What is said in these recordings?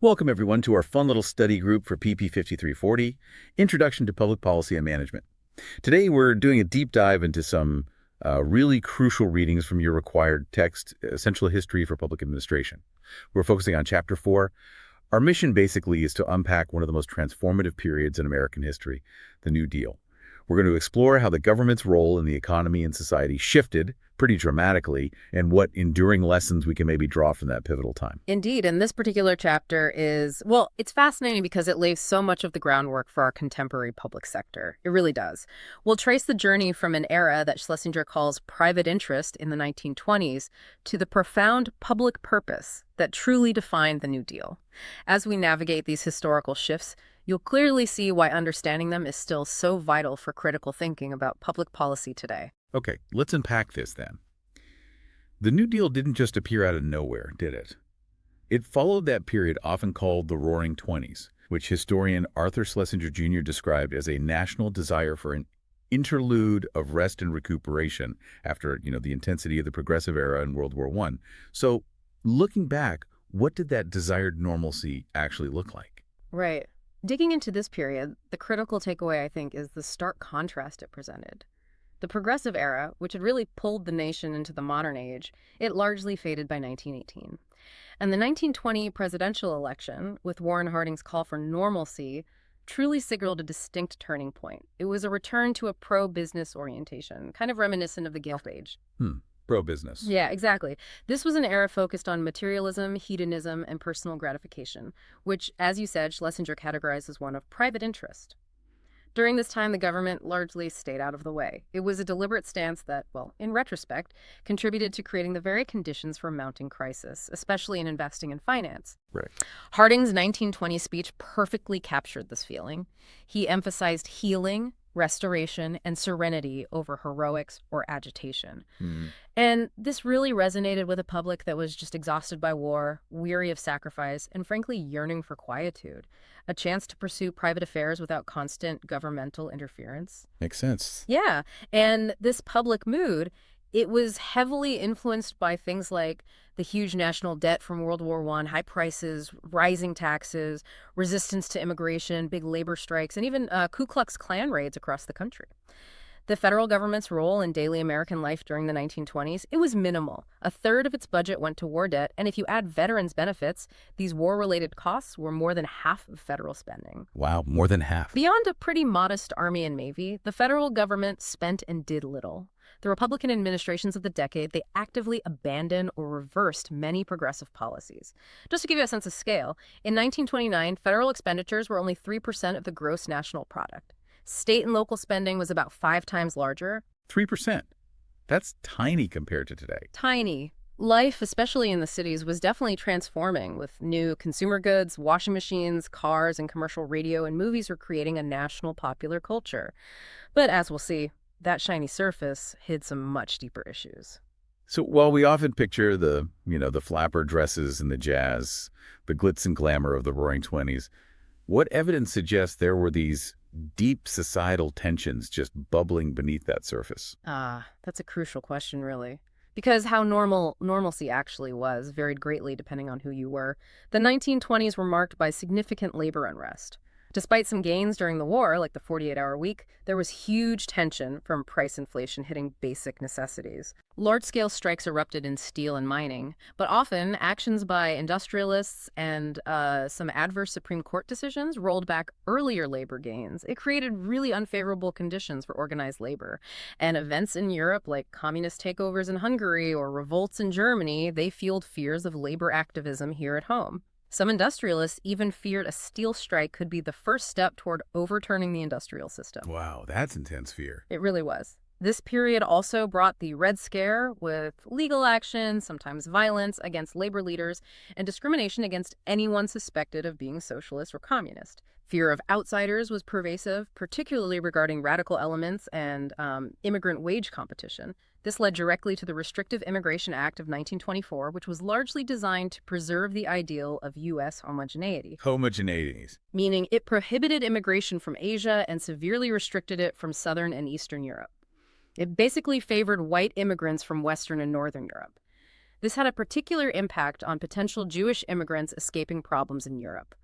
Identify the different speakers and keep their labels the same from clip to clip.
Speaker 1: Welcome, everyone, to our fun little study group for PP 5340, Introduction to Public Policy and Management. Today, we're doing a deep dive into some really crucial readings from your required text, Essential History for Public Administration. We're focusing on Chapter 4. Our mission, basically, is to unpack one of the most transformative periods in American history, the New Deal. We're going to explore how the government's role in the economy and society shifted pretty dramatically and what enduring lessons we can maybe draw from that pivotal time.
Speaker 2: Indeed, and this particular chapter is, well, it's fascinating because it lays so much of the groundwork for our contemporary public sector. It really does. We'll trace the journey from an era that Schlesinger calls private interest in the 1920s to the profound public purpose that truly defined the New Deal. As we navigate these historical shifts, you'll clearly see why understanding them is still so vital for critical thinking about public policy today.
Speaker 1: Okay, let's unpack this then. The New Deal didn't just appear out of nowhere, did it? It followed that period often called the Roaring Twenties, which historian Arthur Schlesinger Jr. described as a national desire for an interlude of rest and recuperation after, the intensity of the Progressive Era in World War I. So, looking back, what did that desired normalcy actually look like?
Speaker 2: Right. Digging into this period, the critical takeaway, I think, is the stark contrast it presented. The Progressive Era, which had really pulled the nation into the modern age, it largely faded by 1918. And the 1920 presidential election, with Warren Harding's call for normalcy, truly signaled a distinct turning point. It was a return to a pro-business orientation, kind of reminiscent of the Gilded Age.
Speaker 1: Pro-business.
Speaker 2: Yeah, exactly. This was an era focused on materialism, hedonism, and personal gratification, which, as you said, Schlesinger categorized as one of private interest. During this time, the government largely stayed out of the way. It was a deliberate stance that, well, in retrospect, contributed to creating the very conditions for a mounting crisis, especially in investing in finance.
Speaker 1: Right.
Speaker 2: Harding's 1920 speech perfectly captured this feeling. He emphasized healing, restoration, and serenity over heroics or agitation. And this really resonated with a public that was just exhausted by war, weary of sacrifice, and frankly yearning for quietude. A chance to pursue private affairs without constant governmental interference.
Speaker 1: Makes sense.
Speaker 2: Yeah, and this public mood, it was heavily influenced by things like the huge national debt from World War I, high prices, rising taxes, resistance to immigration, big labor strikes, and even Ku Klux Klan raids across the country. The federal government's role in daily American life during the 1920s, it was minimal. A third of its budget went to war debt, and if you add veterans' benefits, these war-related costs were more than half of federal spending.
Speaker 1: Wow, more than half.
Speaker 2: Beyond a pretty modest Army and Navy, the federal government spent and did little. The Republican administrations of the decade, they actively abandoned or reversed many progressive policies. Just to give you a sense of scale, in 1929, federal expenditures were only 3% of the gross national product. State and local spending was about 5 times larger.
Speaker 1: 3%. That's tiny compared to today.
Speaker 2: Tiny. Life, especially in the cities, was definitely transforming with new consumer goods, washing machines, cars, and commercial radio and movies were creating a national popular culture. But as we'll see, that shiny surface hid some much deeper issues.
Speaker 1: So while we often picture the flapper dresses and the jazz, the glitz and glamour of the Roaring Twenties, what evidence suggests there were these deep societal tensions just bubbling beneath that surface?
Speaker 2: That's a crucial question, really. Because how normalcy actually was varied greatly depending on who you were. The 1920s were marked by significant labor unrest. Despite some gains during the war, like the 48-hour week, there was huge tension from price inflation hitting basic necessities. Large-scale strikes erupted in steel and mining, but often actions by industrialists and some adverse Supreme Court decisions rolled back earlier labor gains. It created really unfavorable conditions for organized labor. And events in Europe, like communist takeovers in Hungary or revolts in Germany, they fueled fears of labor activism here at home. Some industrialists even feared a steel strike could be the first step toward overturning the industrial system.
Speaker 1: Wow, that's intense fear.
Speaker 2: It really was. This period also brought the Red Scare with legal action, sometimes violence against labor leaders, and discrimination against anyone suspected of being socialist or communist. Fear of outsiders was pervasive, particularly regarding radical elements and immigrant wage competition. This led directly to the Restrictive Immigration Act of 1924, which was largely designed to preserve the ideal of U.S. homogeneity.
Speaker 1: Homogeneities.
Speaker 2: Meaning it prohibited immigration from Asia and severely restricted it from Southern and Eastern Europe. It basically favored white immigrants from Western and Northern Europe. This had a particular impact on potential Jewish immigrants escaping problems in Europe.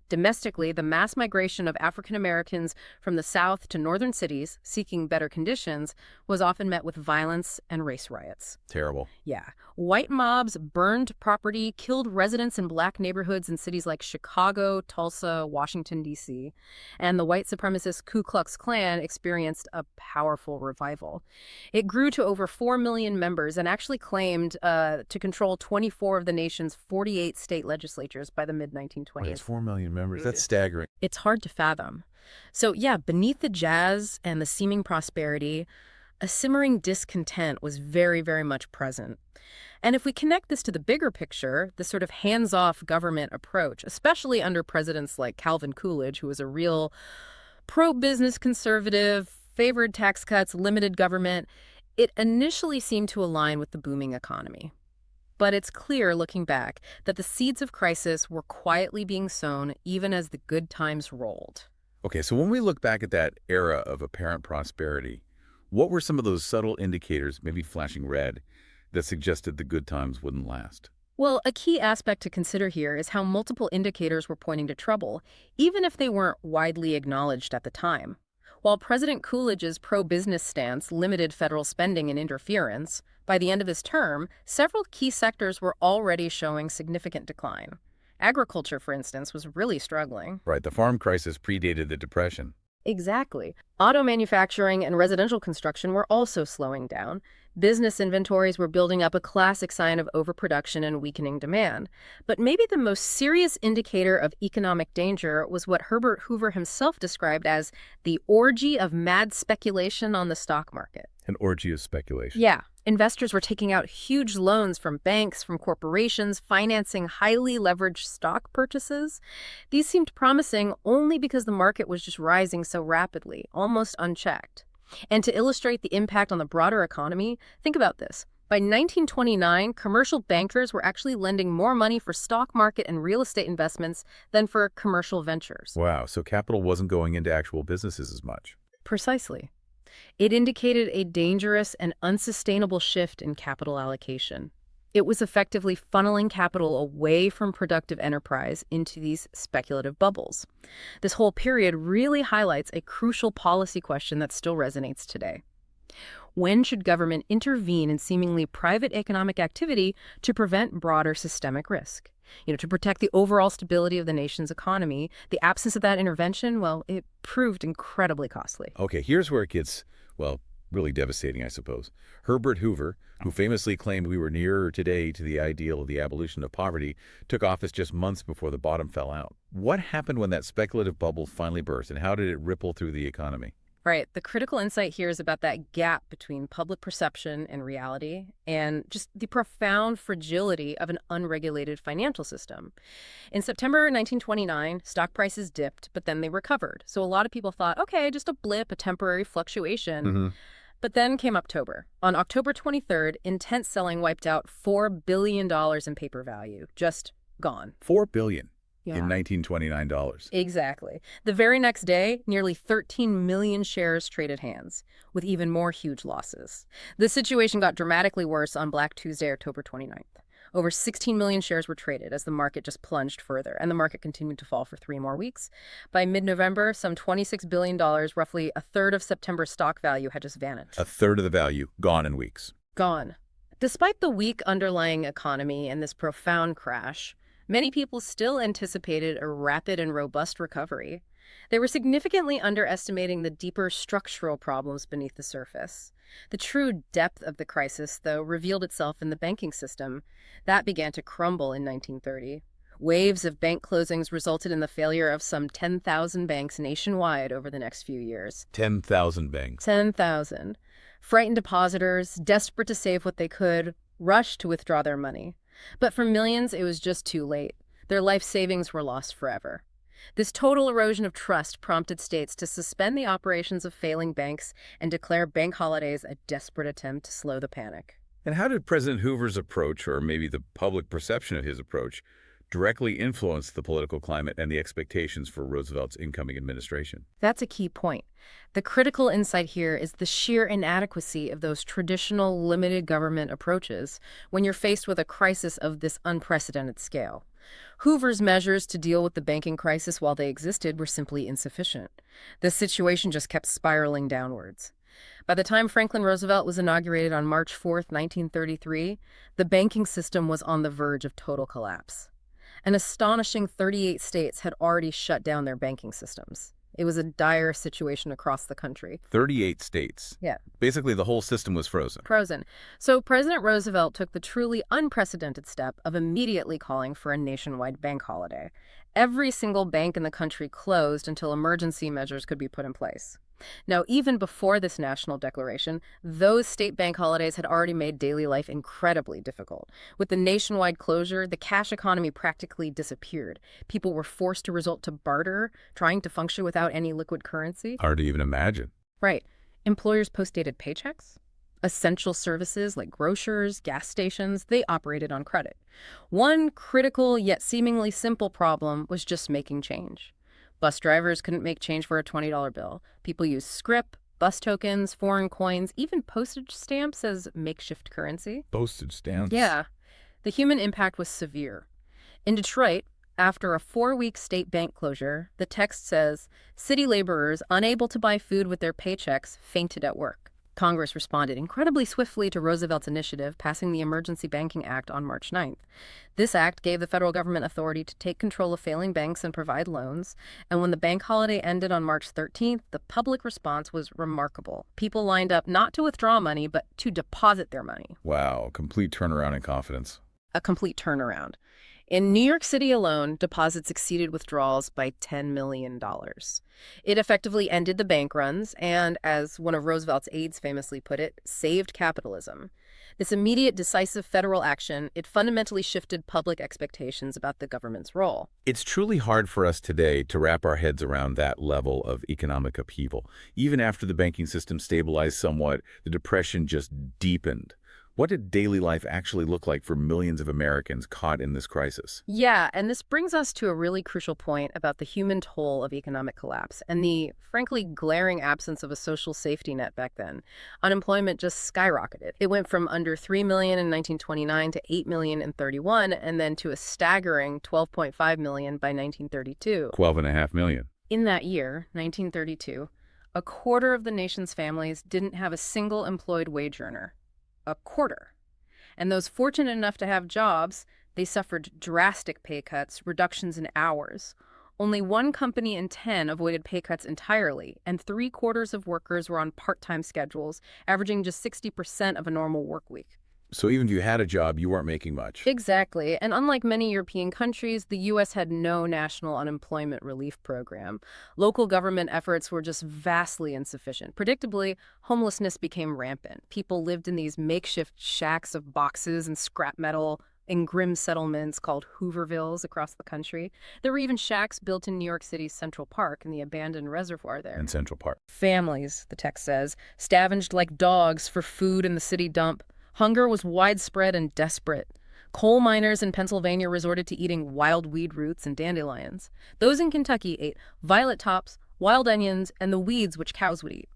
Speaker 2: Domestically, the mass migration of African Americans from the South to northern cities seeking better conditions was often met with violence and race riots.
Speaker 1: Terrible.
Speaker 2: Yeah. White mobs burned property, killed residents in black neighborhoods in cities like Chicago, Tulsa, Washington, D.C., and the white supremacist Ku Klux Klan experienced a powerful revival. It grew to over 4 million members and actually claimed to control 24 of the nation's 48 state legislatures by the mid-1920s.
Speaker 1: That's 4 million members. That's staggering.
Speaker 2: It's hard to fathom. So yeah, beneath the jazz and the seeming prosperity, a simmering discontent was very, very much present. And if we connect this to the bigger picture, the sort of hands-off government approach, especially under presidents like Calvin Coolidge, who was a real pro-business conservative, favored tax cuts, limited government, it initially seemed to align with the booming economy. But it's clear, looking back, that the seeds of crisis were quietly being sown even as the good times rolled.
Speaker 1: Okay, so when we look back at that era of apparent prosperity, what were some of those subtle indicators, maybe flashing red, that suggested the good times wouldn't last?
Speaker 2: Well, a key aspect to consider here is how multiple indicators were pointing to trouble, even if they weren't widely acknowledged at the time. While President Coolidge's pro-business stance limited federal spending and interference, by the end of his term, several key sectors were already showing significant decline. Agriculture, for instance, was really struggling.
Speaker 1: Right, the farm crisis predated the Depression.
Speaker 2: Exactly. Auto manufacturing and residential construction were also slowing down. Business inventories were building up, a classic sign of overproduction and weakening demand. But maybe the most serious indicator of economic danger was what Herbert Hoover himself described as the orgy of mad speculation on the stock market.
Speaker 1: An orgy of speculation.
Speaker 2: Yeah. Investors were taking out huge loans from banks, from corporations, financing highly leveraged stock purchases. These seemed promising only because the market was just rising so rapidly, almost unchecked. And to illustrate the impact on the broader economy, think about this. By 1929, commercial bankers were actually lending more money for stock market and real estate investments than for commercial ventures.
Speaker 1: Wow, so capital wasn't going into actual businesses as much.
Speaker 2: Precisely. It indicated a dangerous and unsustainable shift in capital allocation. It was effectively funneling capital away from productive enterprise into these speculative bubbles. This whole period really highlights a crucial policy question that still resonates today. When should government intervene in seemingly private economic activity to prevent broader systemic risk? To protect the overall stability of the nation's economy. The absence of that intervention, well, it proved incredibly costly.
Speaker 1: Okay, here's where it gets, well, really devastating, I suppose. Herbert Hoover, who famously claimed we were nearer today to the ideal of the abolition of poverty, took office just months before the bottom fell out. What happened when that speculative bubble finally burst, and how did it ripple through the economy?
Speaker 2: Right. The critical insight here is about that gap between public perception and reality, and just the profound fragility of an unregulated financial system. In September 1929, stock prices dipped, but then they recovered. So a lot of people thought, okay, just a blip, a temporary fluctuation. But then came October. On October 23rd, intense selling wiped out $4 billion in paper value. Just gone.
Speaker 1: $4 billion.
Speaker 2: Yeah.
Speaker 1: In 1929 dollars.
Speaker 2: Exactly. The very next day, nearly 13 million shares traded hands, with even more huge losses. The situation got dramatically worse on Black Tuesday, October 29th. Over 16 million shares were traded as the market just plunged further, and the market continued to fall for 3 more weeks. By mid-November, some $26 billion, roughly a third of September's stock value, had just vanished.
Speaker 1: A third of the value, gone in weeks.
Speaker 2: Gone. Despite the weak underlying economy and this profound crash, many people still anticipated a rapid and robust recovery. They were significantly underestimating the deeper structural problems beneath the surface. The true depth of the crisis, though, revealed itself in the banking system. That began to crumble in 1930. Waves of bank closings resulted in the failure of some 10,000 banks nationwide over the next few years.
Speaker 1: 10,000 banks.
Speaker 2: 10,000. Frightened depositors, desperate to save what they could, rushed to withdraw their money. But for millions, it was just too late. Their life savings were lost forever. This total erosion of trust prompted states to suspend the operations of failing banks and declare bank holidays, a desperate attempt to slow the panic.
Speaker 1: And how did President Hoover's approach, or maybe the public perception of his approach, directly influenced the political climate and the expectations for Roosevelt's incoming administration.
Speaker 2: That's a key point. The critical insight here is the sheer inadequacy of those traditional limited government approaches when you're faced with a crisis of this unprecedented scale. Hoover's measures to deal with the banking crisis while they existed were simply insufficient. The situation just kept spiraling downwards. By the time Franklin Roosevelt was inaugurated on March 4th, 1933, the banking system was on the verge of total collapse. An astonishing 38 states had already shut down their banking systems. It was a dire situation across the country.
Speaker 1: 38 states.
Speaker 2: Yeah.
Speaker 1: Basically, the whole system was frozen.
Speaker 2: Frozen. So President Roosevelt took the truly unprecedented step of immediately calling for a nationwide bank holiday. Every single bank in the country closed until emergency measures could be put in place. Now, even before this national declaration, those state bank holidays had already made daily life incredibly difficult. With the nationwide closure, the cash economy practically disappeared. People were forced to resort to barter, trying to function without any liquid currency.
Speaker 1: Hard to even imagine.
Speaker 2: Right. Employers post-dated paychecks. Essential services like grocers, gas stations, they operated on credit. One critical yet seemingly simple problem was just making change. Bus drivers couldn't make change for a $20 bill. People used scrip, bus tokens, foreign coins, even postage stamps as makeshift currency.
Speaker 1: Postage stamps?
Speaker 2: Yeah. The human impact was severe. In Detroit, after a 4-week state bank closure, the text says, city laborers unable to buy food with their paychecks fainted at work. Congress responded incredibly swiftly to Roosevelt's initiative, passing the Emergency Banking Act on March 9th. This act gave the federal government authority to take control of failing banks and provide loans. And when the bank holiday ended on March 13th, the public response was remarkable. People lined up not to withdraw money, but to deposit their money.
Speaker 1: Wow, complete turnaround in confidence.
Speaker 2: A complete turnaround. In New York City alone, deposits exceeded withdrawals by $10 million. It effectively ended the bank runs and, as one of Roosevelt's aides famously put it, saved capitalism. This immediate, decisive federal action, it fundamentally shifted public expectations about the government's role.
Speaker 1: It's truly hard for us today to wrap our heads around that level of economic upheaval. Even after the banking system stabilized somewhat, the Depression just deepened. What did daily life actually look like for millions of Americans caught in this crisis?
Speaker 2: Yeah, and this brings us to a really crucial point about the human toll of economic collapse and the, frankly, glaring absence of a social safety net back then. Unemployment just skyrocketed. It went from under 3 million in 1929 to 8 million in 31, and then to a staggering 12.5 million by 1932.
Speaker 1: 12.5 million.
Speaker 2: In that year, 1932, a quarter of the nation's families didn't have a single employed wage earner. A quarter. And those fortunate enough to have jobs, they suffered drastic pay cuts, reductions in hours. Only 1 company in 10 avoided pay cuts entirely, and 3/4 of workers were on part-time schedules, averaging just 60% of a normal work week.
Speaker 1: So even if you had a job, you weren't making much.
Speaker 2: Exactly. And unlike many European countries, the U.S. had no national unemployment relief program. Local government efforts were just vastly insufficient. Predictably, homelessness became rampant. People lived in these makeshift shacks of boxes and scrap metal in grim settlements called Hoovervilles across the country. There were even shacks built in New York City's Central Park and the abandoned reservoir there.
Speaker 1: In Central Park.
Speaker 2: Families, the text says, scavenged like dogs for food in the city dump. Hunger was widespread and desperate. Coal miners in Pennsylvania resorted to eating wild weed roots and dandelions. Those in Kentucky ate violet tops, wild onions, and the weeds which cows would eat.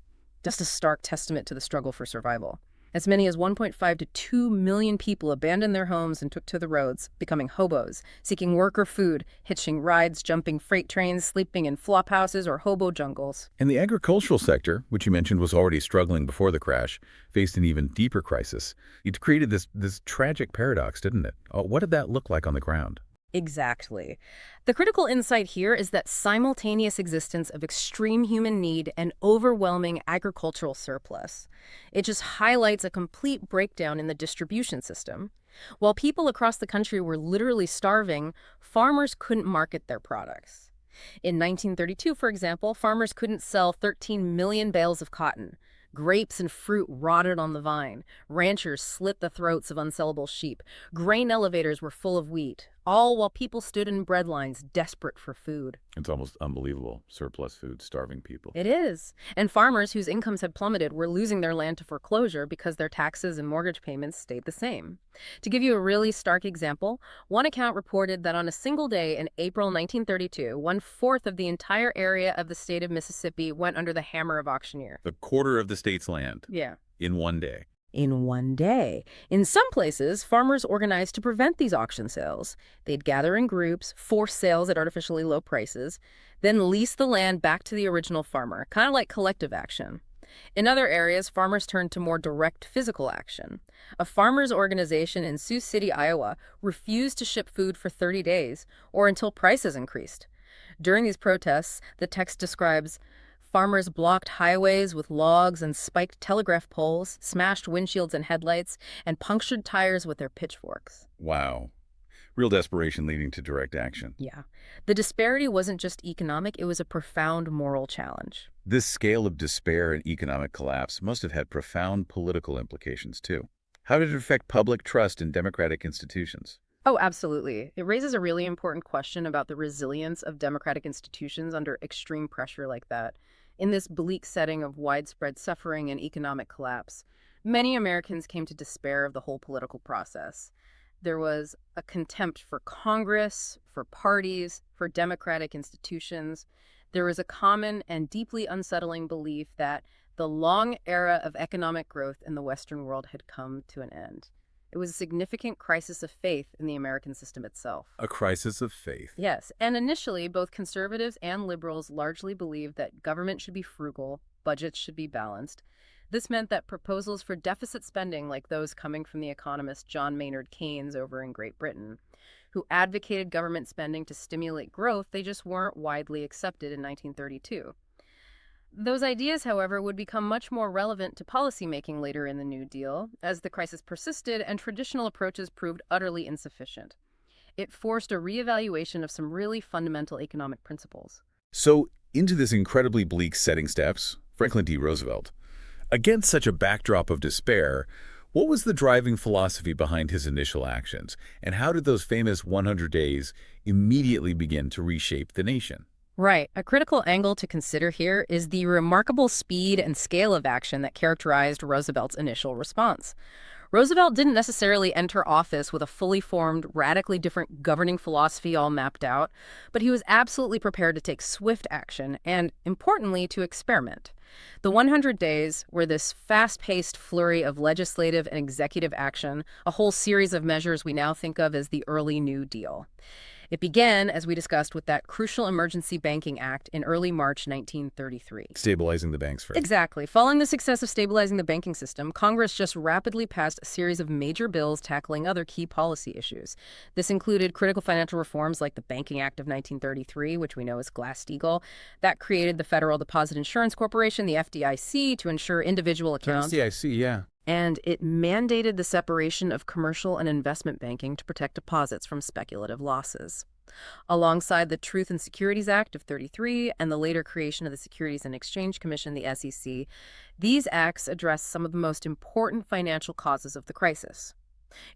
Speaker 2: Just a stark testament to the struggle for survival. As many as 1.5 to 2 million people abandoned their homes and took to the roads, becoming hobos, seeking work or food, hitching rides, jumping freight trains, sleeping in flop houses or hobo jungles.
Speaker 1: And the agricultural sector, which you mentioned was already struggling before the crash, faced an even deeper crisis. It created this tragic paradox, didn't it? What did that look like on the ground?
Speaker 2: Exactly. The critical insight here is that simultaneous existence of extreme human need and overwhelming agricultural surplus. It just highlights a complete breakdown in the distribution system. While people across the country were literally starving, farmers couldn't market their products. In 1932, for example, farmers couldn't sell 13 million bales of cotton. Grapes and fruit rotted on the vine. Ranchers slit the throats of unsellable sheep. Grain elevators were full of wheat. all while people stood in bread lines desperate for food.
Speaker 1: It's almost unbelievable. Surplus food, starving people.
Speaker 2: It is. And farmers whose incomes had plummeted were losing their land to foreclosure because their taxes and mortgage payments stayed the same. To give you a really stark example, one account reported that on a single day in April 1932, one-fourth of the entire area of the state of Mississippi went under the hammer of auctioneer.
Speaker 1: A quarter of the state's land
Speaker 2: Yeah.
Speaker 1: in one day.
Speaker 2: In one day. In some places, farmers organized to prevent these auction sales. They'd gather in groups, force sales at artificially low prices, then lease the land back to the original farmer, kind of like collective action. In other areas, farmers turned to more direct physical action. A farmers' organization in Sioux City, Iowa, refused to ship food for 30 days, or until prices increased. During these protests, the text describes farmers blocked highways with logs and spiked telegraph poles, smashed windshields and headlights, and punctured tires with their pitchforks.
Speaker 1: Wow. Real desperation leading to direct action.
Speaker 2: Yeah. The disparity wasn't just economic, it was a profound moral challenge.
Speaker 1: This scale of despair and economic collapse must have had profound political implications, too. How did it affect public trust in democratic institutions?
Speaker 2: Oh, absolutely. It raises a really important question about the resilience of democratic institutions under extreme pressure like that. In this bleak setting of widespread suffering and economic collapse, many Americans came to despair of the whole political process. There was a contempt for Congress, for parties, for democratic institutions. There was a common and deeply unsettling belief that the long era of economic growth in the Western world had come to an end. It was a significant crisis of faith in the American system itself.
Speaker 1: A crisis of faith.
Speaker 2: Yes, and initially, both conservatives and liberals largely believed that government should be frugal, budgets should be balanced. This meant that proposals for deficit spending, like those coming from the economist John Maynard Keynes over in Great Britain, who advocated government spending to stimulate growth, they just weren't widely accepted in 1932. Those ideas, however, would become much more relevant to policymaking later in the New Deal, as the crisis persisted and traditional approaches proved utterly insufficient. It forced a reevaluation of some really fundamental economic principles.
Speaker 1: So, into this incredibly bleak setting steps Franklin D. Roosevelt. Against such a backdrop of despair, what was the driving philosophy behind his initial actions, and how did those famous 100 days immediately begin to reshape the nation?
Speaker 2: Right. A critical angle to consider here is the remarkable speed and scale of action that characterized Roosevelt's initial response. Roosevelt didn't necessarily enter office with a fully formed, radically different governing philosophy all mapped out, but he was absolutely prepared to take swift action and, importantly, to experiment. The 100 days were this fast-paced flurry of legislative and executive action, a whole series of measures we now think of as the early New Deal. It began, as we discussed, with that crucial Emergency Banking Act in early March 1933.
Speaker 1: Stabilizing the banks first.
Speaker 2: Exactly. Following the success of stabilizing the banking system, Congress just rapidly passed a series of major bills tackling other key policy issues. This included critical financial reforms like the Banking Act of 1933, which we know as Glass-Steagall. That created the Federal Deposit Insurance Corporation, the FDIC, to ensure individual accounts.
Speaker 1: FDIC, yeah.
Speaker 2: And it mandated the separation of commercial and investment banking to protect deposits from speculative losses. Alongside the Truth and Securities Act of '33 and the later creation of the Securities and Exchange Commission, the SEC, these acts address some of the most important financial causes of the crisis.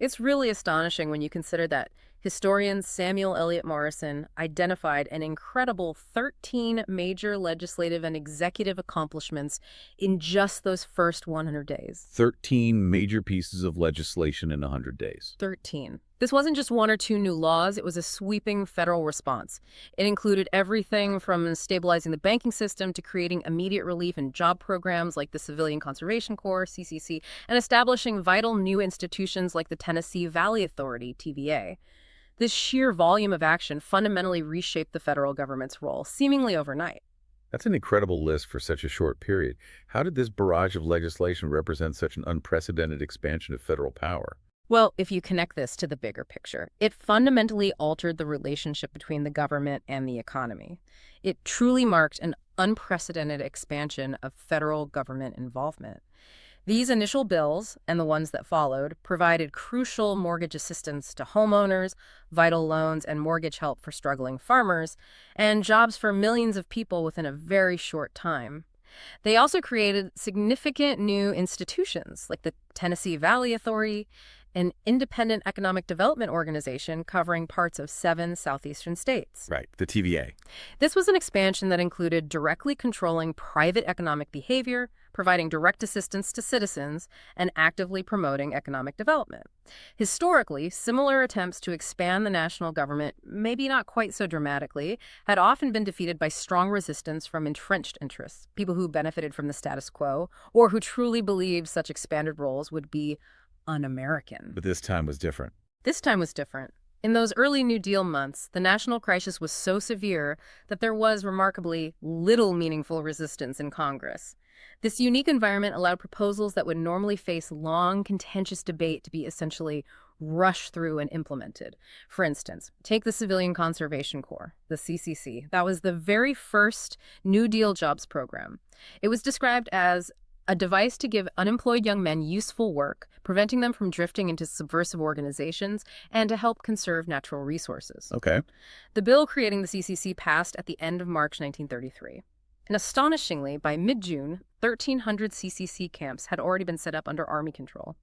Speaker 2: It's really astonishing when you consider that historian Samuel Eliot Morison identified an incredible 13 major legislative and executive accomplishments in just those first 100 days.
Speaker 1: 13 major pieces of legislation in 100 days.
Speaker 2: 13. This wasn't just one or two new laws, it was a sweeping federal response. It included everything from stabilizing the banking system to creating immediate relief and job programs like the Civilian Conservation Corps, CCC, and establishing vital new institutions like the Tennessee Valley Authority, TVA. This sheer volume of action fundamentally reshaped the federal government's role, seemingly overnight.
Speaker 1: That's an incredible list for such a short period. How did this barrage of legislation represent such an unprecedented expansion of federal power?
Speaker 2: Well, if you connect this to the bigger picture, it fundamentally altered the relationship between the government and the economy. It truly marked an unprecedented expansion of federal government involvement. These initial bills, and the ones that followed, provided crucial mortgage assistance to homeowners, vital loans and mortgage help for struggling farmers, and jobs for millions of people within a very short time. They also created significant new institutions like the Tennessee Valley Authority, an independent economic development organization covering parts of 7 southeastern states.
Speaker 1: Right, the TVA.
Speaker 2: This was an expansion that included directly controlling private economic behavior, providing direct assistance to citizens, and actively promoting economic development. Historically, similar attempts to expand the national government, maybe not quite so dramatically, had often been defeated by strong resistance from entrenched interests, people who benefited from the status quo, or who truly believed such expanded roles would be un-American.
Speaker 1: But this time was different.
Speaker 2: This time was different. In those early New Deal months, the national crisis was so severe that there was remarkably little meaningful resistance in Congress. This unique environment allowed proposals that would normally face long, contentious debate to be essentially rushed through and implemented. For instance, take the Civilian Conservation Corps, the CCC. That was the very first New Deal jobs program. It was described as a device to give unemployed young men useful work, preventing them from drifting into subversive organizations, and to help conserve natural resources.
Speaker 1: Okay.
Speaker 2: The bill creating the CCC passed at the end of March 1933. And astonishingly, by mid-June, 1,300 CCC camps had already been set up under Army control.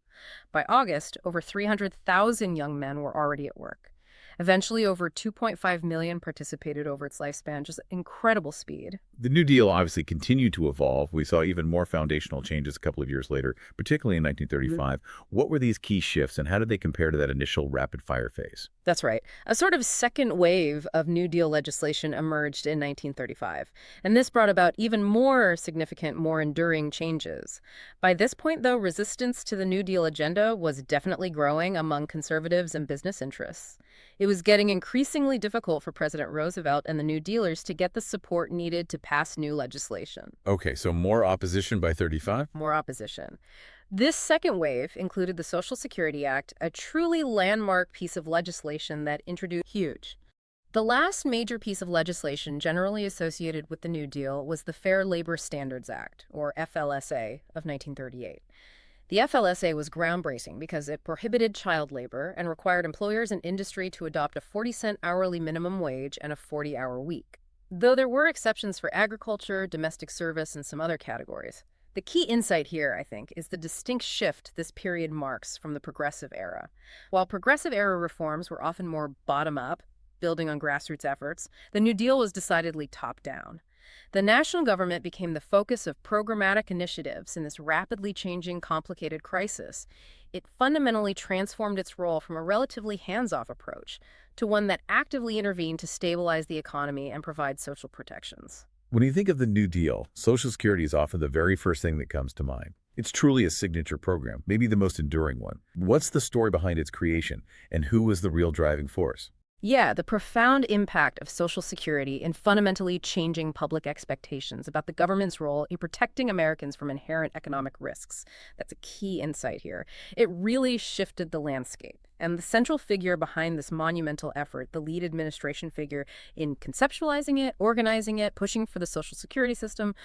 Speaker 2: By August, over 300,000 young men were already at work. Eventually, over 2.5 million participated over its lifespan, just incredible speed.
Speaker 1: The New Deal obviously continued to evolve. We saw even more foundational changes a couple of years later, particularly in 1935. What were these key shifts, and how did they compare to that initial rapid-fire phase?
Speaker 2: That's right. A sort of second wave of New Deal legislation emerged in 1935, and this brought about even more significant, more enduring changes. By this point, though, resistance to the New Deal agenda was definitely growing among conservatives and business interests. It was getting increasingly difficult for President Roosevelt and the New Dealers to get the support needed to pass new legislation.
Speaker 1: Okay, so more opposition by 35?
Speaker 2: More opposition. This second wave included the Social Security Act, a truly landmark piece of legislation that introduced huge. The last major piece of legislation generally associated with the New Deal was the Fair Labor Standards Act, or FLSA, of 1938. The FLSA was groundbreaking because it prohibited child labor and required employers and industry to adopt a 40-cent hourly minimum wage and a 40-hour week, though there were exceptions for agriculture, domestic service, and some other categories. The key insight here, I think, is the distinct shift this period marks from the Progressive Era. While Progressive Era reforms were often more bottom-up, building on grassroots efforts, the New Deal was decidedly top-down. The national government became the focus of programmatic initiatives in this rapidly changing, complicated crisis. It fundamentally transformed its role from a relatively hands-off approach to one that actively intervened to stabilize the economy and provide social protections.
Speaker 1: When you think of the New Deal, Social Security is often the very first thing that comes to mind. It's truly a signature program, maybe the most enduring one. What's the story behind its creation, and who was the real driving force?
Speaker 2: Yeah, the profound impact of Social Security in fundamentally changing public expectations about the government's role in protecting Americans from inherent economic risks. That's a key insight here. It really shifted the landscape. And the central figure behind this monumental effort, the lead administration figure in conceptualizing it, organizing it, pushing for the Social Security system,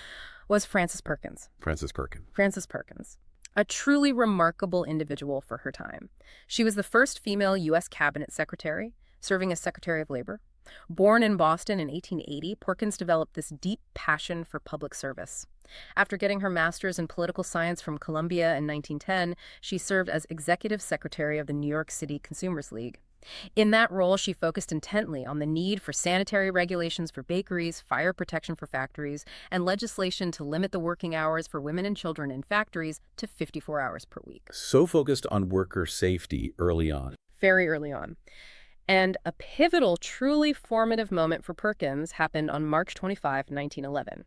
Speaker 2: was Frances Perkins.
Speaker 1: Frances Perkins.
Speaker 2: Frances Perkins. A truly remarkable individual for her time. She was the first female U.S. cabinet secretary, serving as Secretary of Labor. Born in Boston in 1880, Perkins developed this deep passion for public service. After getting her master's in political science from Columbia in 1910, she served as Executive Secretary of the New York City Consumers League. In that role, she focused intently on the need for sanitary regulations for bakeries, fire protection for factories, and legislation to limit the working hours for women and children in factories to 54 hours per week.
Speaker 1: So focused on worker safety early on.
Speaker 2: Very early on. And a pivotal, truly formative moment for Perkins happened on March 25, 1911.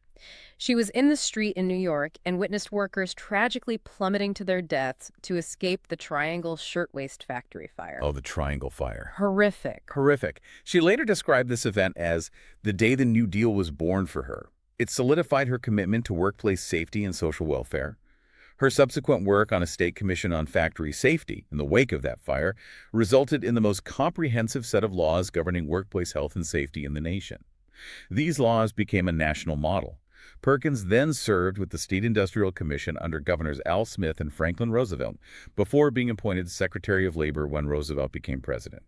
Speaker 2: She was in the street in New York and witnessed workers tragically plummeting to their deaths to escape the Triangle Shirtwaist Factory fire.
Speaker 1: Oh, the Triangle Fire.
Speaker 2: Horrific.
Speaker 1: Horrific. She later described this event as the day the New Deal was born for her. It solidified her commitment to workplace safety and social welfare. Her subsequent work on a state commission on factory safety in the wake of that fire resulted in the most comprehensive set of laws governing workplace health and safety in the nation. These laws became a national model. Perkins then served with the State Industrial Commission under Governors Al Smith and Franklin Roosevelt before being appointed Secretary of Labor when Roosevelt became president.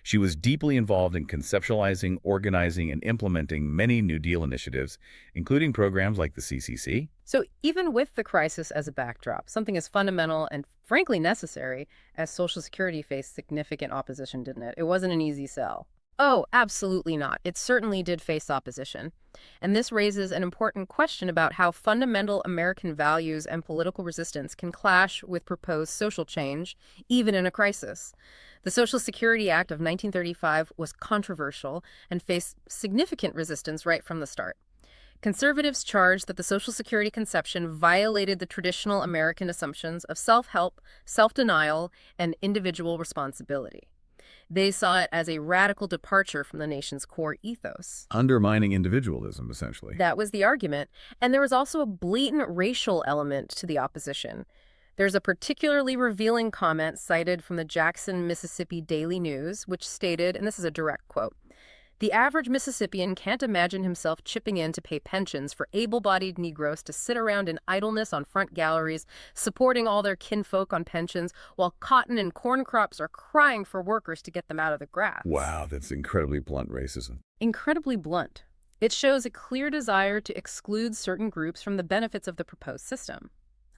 Speaker 1: She was deeply involved in conceptualizing, organizing, and implementing many New Deal initiatives, including programs like the CCC.
Speaker 2: So even with the crisis as a backdrop, something as fundamental and frankly necessary as Social Security faced significant opposition, didn't it? It wasn't an easy sell. Oh, absolutely not. It certainly did face opposition. And this raises an important question about how fundamental American values and political resistance can clash with proposed social change, even in a crisis. The Social Security Act of 1935 was controversial and faced significant resistance right from the start. Conservatives charged that the Social Security conception violated the traditional American assumptions of self-help, self-denial, and individual responsibility. They saw it as a radical departure from the nation's core ethos.
Speaker 1: Undermining individualism, essentially.
Speaker 2: That was the argument. And there was also a blatant racial element to the opposition. There's a particularly revealing comment cited from the Jackson, Mississippi Daily News, which stated, and this is a direct quote, "The average Mississippian can't imagine himself chipping in to pay pensions for able-bodied Negroes to sit around in idleness on front galleries, supporting all their kinfolk on pensions, while cotton and corn crops are crying for workers to get them out of the grass."
Speaker 1: Wow, that's incredibly blunt racism.
Speaker 2: Incredibly blunt. It shows a clear desire to exclude certain groups from the benefits of the proposed system.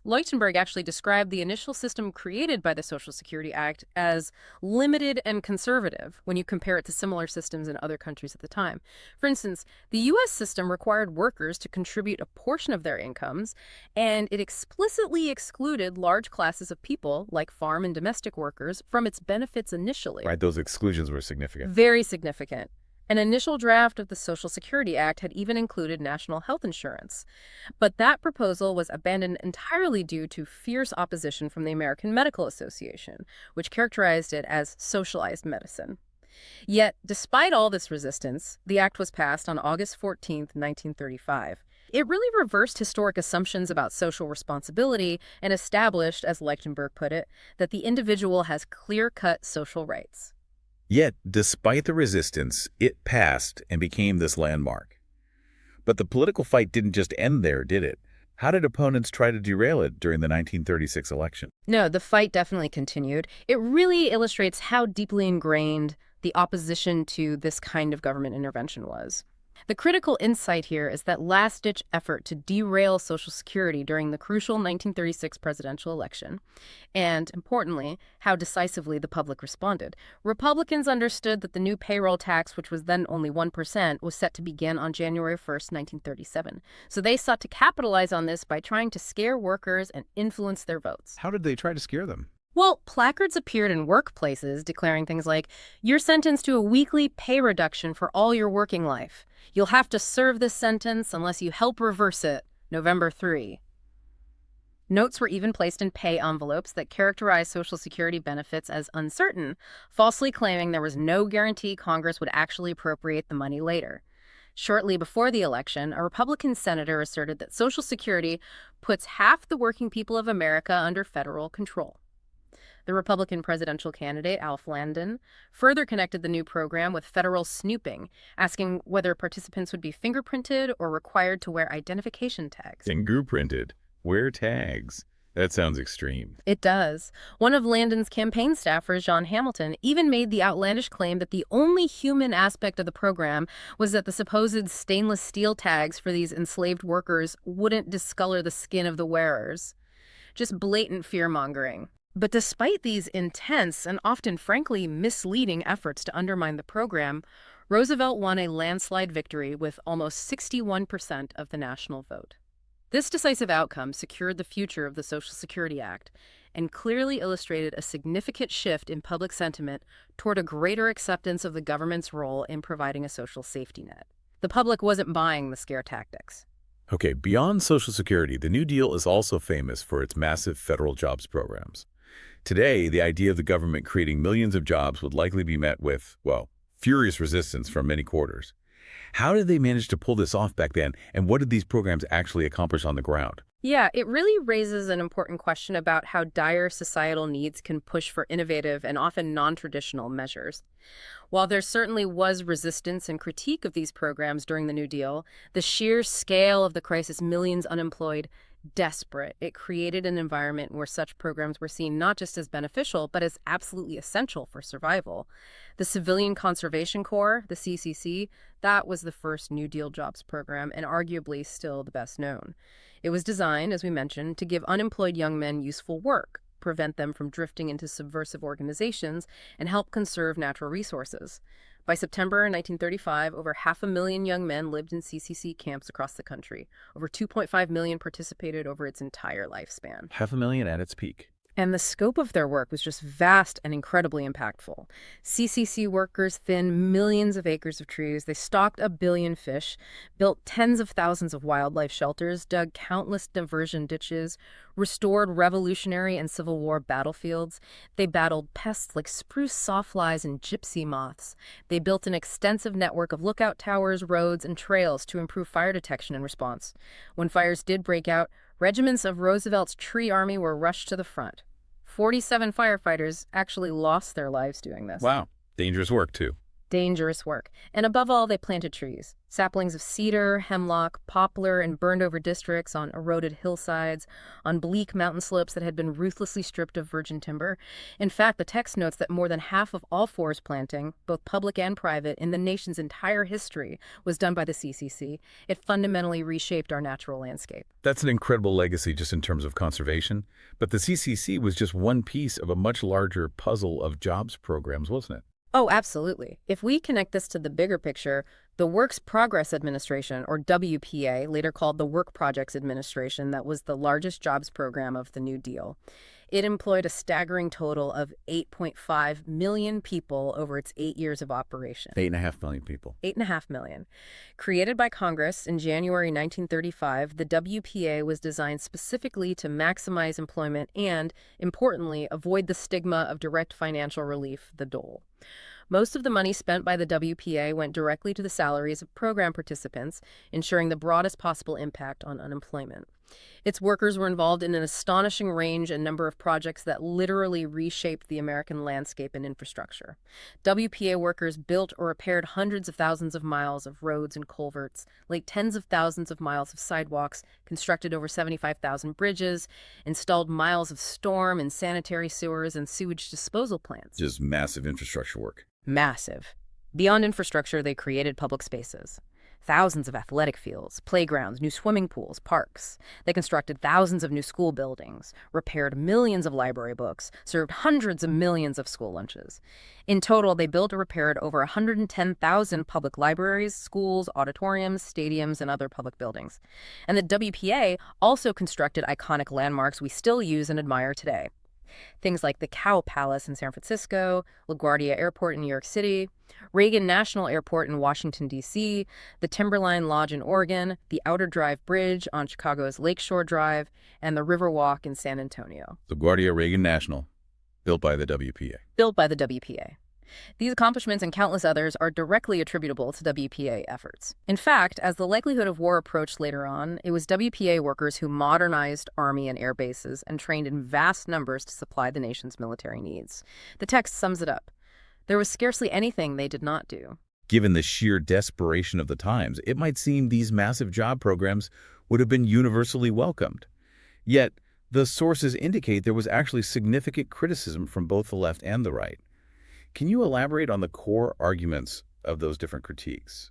Speaker 2: Leuchtenberg actually described the initial system created by the Social Security Act as limited and conservative when you compare it to similar systems in other countries at the time. For instance, the U.S. system required workers to contribute a portion of their incomes, and it explicitly excluded large classes of people, like farm and domestic workers, from its benefits initially.
Speaker 1: Right, those exclusions were significant.
Speaker 2: Very significant. An initial draft of the Social Security Act had even included national health insurance. But that proposal was abandoned entirely due to fierce opposition from the American Medical Association, which characterized it as socialized medicine. Yet, despite all this resistance, the act was passed on August 14, 1935. It really reversed historic assumptions about social responsibility and established, as Leuchtenberg put it, that the individual has clear-cut social rights.
Speaker 1: Yet, despite the resistance, it passed and became this landmark. But the political fight didn't just end there, did it? How did opponents try to derail it during the 1936 election?
Speaker 2: No, the fight definitely continued. It really illustrates how deeply ingrained the opposition to this kind of government intervention was. The critical insight here is that last-ditch effort to derail Social Security during the crucial 1936 presidential election, and, importantly, how decisively the public responded. Republicans understood that the new payroll tax, which was then only 1%, was set to begin on January 1st, 1937. So they sought to capitalize on this by trying to scare workers and influence their votes.
Speaker 1: How did they try to scare them?
Speaker 2: Well, placards appeared in workplaces declaring things like, "You're sentenced to a weekly pay reduction for all your working life. You'll have to serve this sentence unless you help reverse it, November 3. Notes were even placed in pay envelopes that characterized Social Security benefits as uncertain, falsely claiming there was no guarantee Congress would actually appropriate the money later. Shortly before the election, a Republican senator asserted that Social Security puts half the working people of America under federal control. The Republican presidential candidate, Alf Landon, further connected the new program with federal snooping, asking whether participants would be fingerprinted or required to wear identification tags.
Speaker 1: Fingerprinted. Wear tags. That sounds extreme.
Speaker 2: It does. One of Landon's campaign staffers, John Hamilton, even made the outlandish claim that the only human aspect of the program was that the supposed stainless steel tags for these enslaved workers wouldn't discolor the skin of the wearers. Just blatant fear-mongering. But despite these intense and often, frankly, misleading efforts to undermine the program, Roosevelt won a landslide victory with almost 61% of the national vote. This decisive outcome secured the future of the Social Security Act and clearly illustrated a significant shift in public sentiment toward a greater acceptance of the government's role in providing a social safety net. The public wasn't buying the scare tactics.
Speaker 1: Okay, beyond Social Security, the New Deal is also famous for its massive federal jobs programs. Today, the idea of the government creating millions of jobs would likely be met with, well, furious resistance from many quarters. How did they manage to pull this off back then, and what did these programs actually accomplish on the ground?
Speaker 2: Yeah, it really raises an important question about how dire societal needs can push for innovative and often non-traditional measures. While there certainly was resistance and critique of these programs during the New Deal, the sheer scale of the crisis, millions unemployed, Desperate. It created an environment where such programs were seen not just as beneficial, but as absolutely essential for survival. The Civilian Conservation Corps, the CCC, that was the first New Deal jobs program and arguably still the best known. It was designed, as we mentioned, to give unemployed young men useful work, prevent them from drifting into subversive organizations, and help conserve natural resources. By September 1935, over 500,000 young men lived in CCC camps across the country. Over 2.5 million participated over its entire lifespan.
Speaker 1: 500,000 at its peak.
Speaker 2: And the scope of their work was just vast and incredibly impactful. CCC workers thinned millions of acres of trees, they stocked 1 billion fish, built tens of thousands of wildlife shelters, dug countless diversion ditches, restored Revolutionary and Civil War battlefields. They battled pests like spruce sawflies and gypsy moths. They built an extensive network of lookout towers, roads, and trails to improve fire detection and response. When fires did break out, regiments of Roosevelt's Tree Army were rushed to the front. 47 firefighters actually lost their lives doing this.
Speaker 1: Wow. Dangerous work, too.
Speaker 2: Dangerous work. And above all, they planted trees. Saplings of cedar, hemlock, poplar, and burned-over districts on eroded hillsides, on bleak mountain slopes that had been ruthlessly stripped of virgin timber. In fact, the text notes that more than half of all forest planting, both public and private, in the nation's entire history was done by the CCC. It fundamentally reshaped our natural landscape.
Speaker 1: That's an incredible legacy just in terms of conservation. But the CCC was just one piece of a much larger puzzle of jobs programs, wasn't it?
Speaker 2: Oh, absolutely. If we connect this to the bigger picture, the Works Progress Administration, or WPA, later called the Work Projects Administration, that was the largest jobs program of the New Deal. It employed a staggering total of 8.5 million people over its 8 years of operation.
Speaker 1: 8.5 million people.
Speaker 2: 8.5 million. Created by Congress in January 1935, the WPA was designed specifically to maximize employment and, importantly, avoid the stigma of direct financial relief, the dole. Most of the money spent by the WPA went directly to the salaries of program participants, ensuring the broadest possible impact on unemployment. Its workers were involved in an astonishing range and number of projects that literally reshaped the American landscape and infrastructure. WPA workers built or repaired hundreds of thousands of miles of roads and culverts, laid tens of thousands of miles of sidewalks, constructed over 75,000 bridges, installed miles of storm and sanitary sewers and sewage disposal plants.
Speaker 1: Just massive infrastructure work.
Speaker 2: Massive. Beyond infrastructure, they created public spaces. Thousands of athletic fields, playgrounds, new swimming pools, parks. They constructed thousands of new school buildings, repaired millions of library books, served hundreds of millions of school lunches. In total, they built or repaired over 110,000 public libraries, schools, auditoriums, stadiums, and other public buildings. And the WPA also constructed iconic landmarks we still use and admire today. Things like the Cow Palace in San Francisco, LaGuardia Airport in New York City, Reagan National Airport in Washington, D.C., the Timberline Lodge in Oregon, the Outer Drive Bridge on Chicago's Lakeshore Drive, and the Riverwalk in San Antonio.
Speaker 1: LaGuardia Reagan National, built by the WPA.
Speaker 2: Built by the WPA. These accomplishments and countless others are directly attributable to WPA efforts. In fact, as the likelihood of war approached later on, it was WPA workers who modernized Army and air bases and trained in vast numbers to supply the nation's military needs. The text sums it up. There was scarcely anything they did not do.
Speaker 1: Given the sheer desperation of the times, it might seem these massive job programs would have been universally welcomed. Yet, the sources indicate there was actually significant criticism from both the left and the right. Can you elaborate on the core arguments of those different critiques?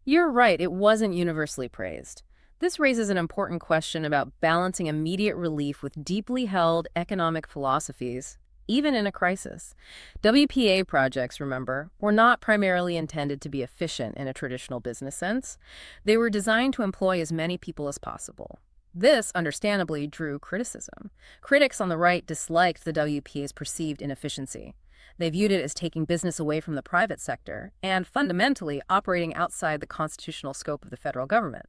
Speaker 2: You're right, it wasn't universally praised. This raises an important question about balancing immediate relief with deeply held economic philosophies, even in a crisis. WPA projects, remember, were not primarily intended to be efficient in a traditional business sense. They were designed to employ as many people as possible. This, understandably, drew criticism. Critics on the right disliked the WPA's perceived inefficiency. They viewed it as taking business away from the private sector and, fundamentally, operating outside the constitutional scope of the federal government.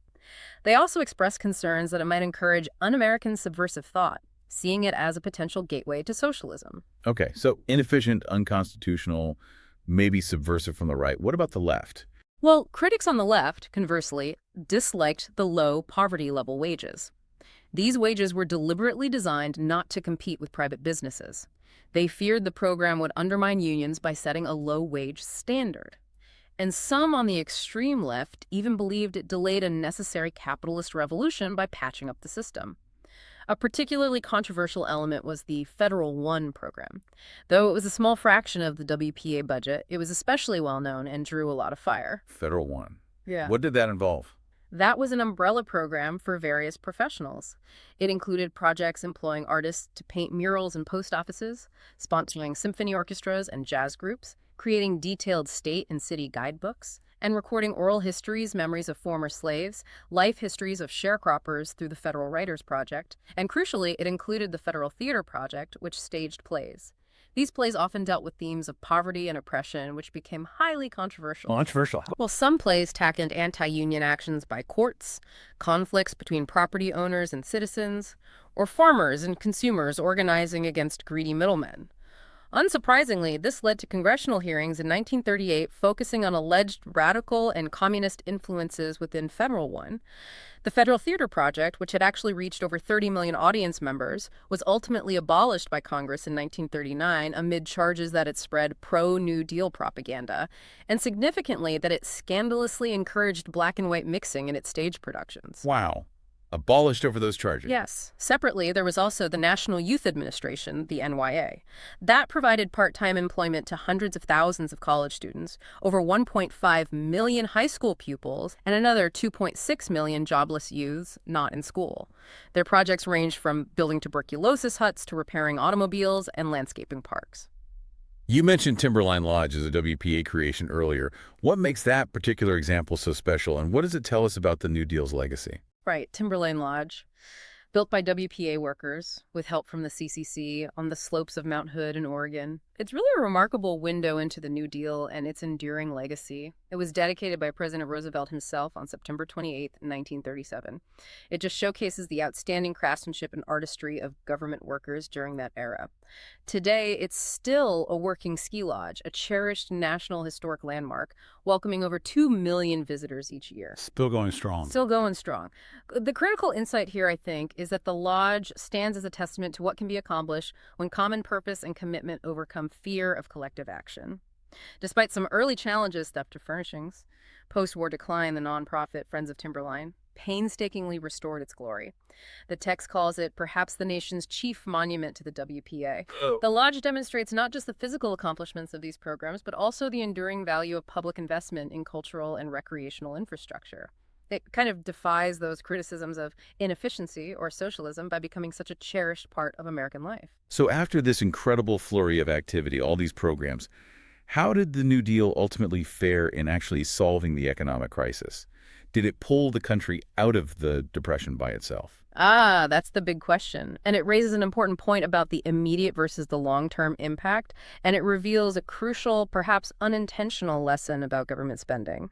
Speaker 2: They also expressed concerns that it might encourage un-American subversive thought, seeing it as a potential gateway to socialism.
Speaker 1: Okay, so inefficient, unconstitutional, maybe subversive from the right. What about the left?
Speaker 2: Well, critics on the left, conversely, disliked the low poverty-level wages. These wages were deliberately designed not to compete with private businesses. They feared the program would undermine unions by setting a low-wage standard. And some on the extreme left even believed it delayed a necessary capitalist revolution by patching up the system. A particularly controversial element was the Federal One program. Though it was a small fraction of the WPA budget, it was especially well known and drew a lot of fire.
Speaker 1: Federal One.
Speaker 2: Yeah.
Speaker 1: What did that involve?
Speaker 2: That was an umbrella program for various professionals. It included projects employing artists to paint murals in post offices, sponsoring symphony orchestras and jazz groups, creating detailed state and city guidebooks, and recording oral histories, memories of former slaves, life histories of sharecroppers through the Federal Writers Project, and crucially, it included the Federal Theater Project, which staged plays. These plays often dealt with themes of poverty and oppression, which became highly controversial.
Speaker 3: Controversial.
Speaker 2: Well, some plays tackled anti-union actions by courts, conflicts between property owners and citizens, or farmers and consumers organizing against greedy middlemen. Unsurprisingly, this led to congressional hearings in 1938 focusing on alleged radical and communist influences within Federal One. The Federal Theater Project, which had actually reached over 30 million audience members, was ultimately abolished by Congress in 1939 amid charges that it spread pro-New Deal propaganda, and significantly that it scandalously encouraged black and white mixing in its stage productions.
Speaker 1: Wow. Abolished over those charges.
Speaker 2: Yes. Separately, there was also the National Youth Administration, the NYA. That provided part-time employment to hundreds of thousands of college students, over 1.5 million high school pupils, and another 2.6 million jobless youths not in school. Their projects ranged from building tuberculosis huts to repairing automobiles and landscaping parks.
Speaker 1: You mentioned Timberline Lodge as a WPA creation earlier. What makes that particular example so special, and what does it tell us about the New Deal's legacy?
Speaker 2: Right, Timberline Lodge, built by WPA workers with help from the CCC on the slopes of Mount Hood in Oregon. It's really a remarkable window into the New Deal and its enduring legacy. It was dedicated by President Roosevelt himself on September 28, 1937. It just showcases the outstanding craftsmanship and artistry of government workers during that era. Today, it's still a working ski lodge, a cherished National Historic Landmark, welcoming over 2 million visitors each year.
Speaker 3: Still going strong.
Speaker 2: Still going strong. The critical insight here, I think, is that the lodge stands as a testament to what can be accomplished when common purpose and commitment overcome fear of collective action. Despite some early challenges, theft of furnishings, post-war decline, the nonprofit Friends of Timberline painstakingly restored its glory. The text calls it perhaps the nation's chief monument to the WPA. The lodge demonstrates not just the physical accomplishments of these programs, but also the enduring value of public investment in cultural and recreational infrastructure. It kind of defies those criticisms of inefficiency or socialism by becoming such a cherished part of American life.
Speaker 1: So after this incredible flurry of activity, all these programs, how did the New Deal ultimately fare in actually solving the economic crisis? Did it pull the country out of the Depression by itself?
Speaker 2: That's the big question. And it raises an important point about the immediate versus the long-term impact, and it reveals a crucial, perhaps unintentional lesson about government spending.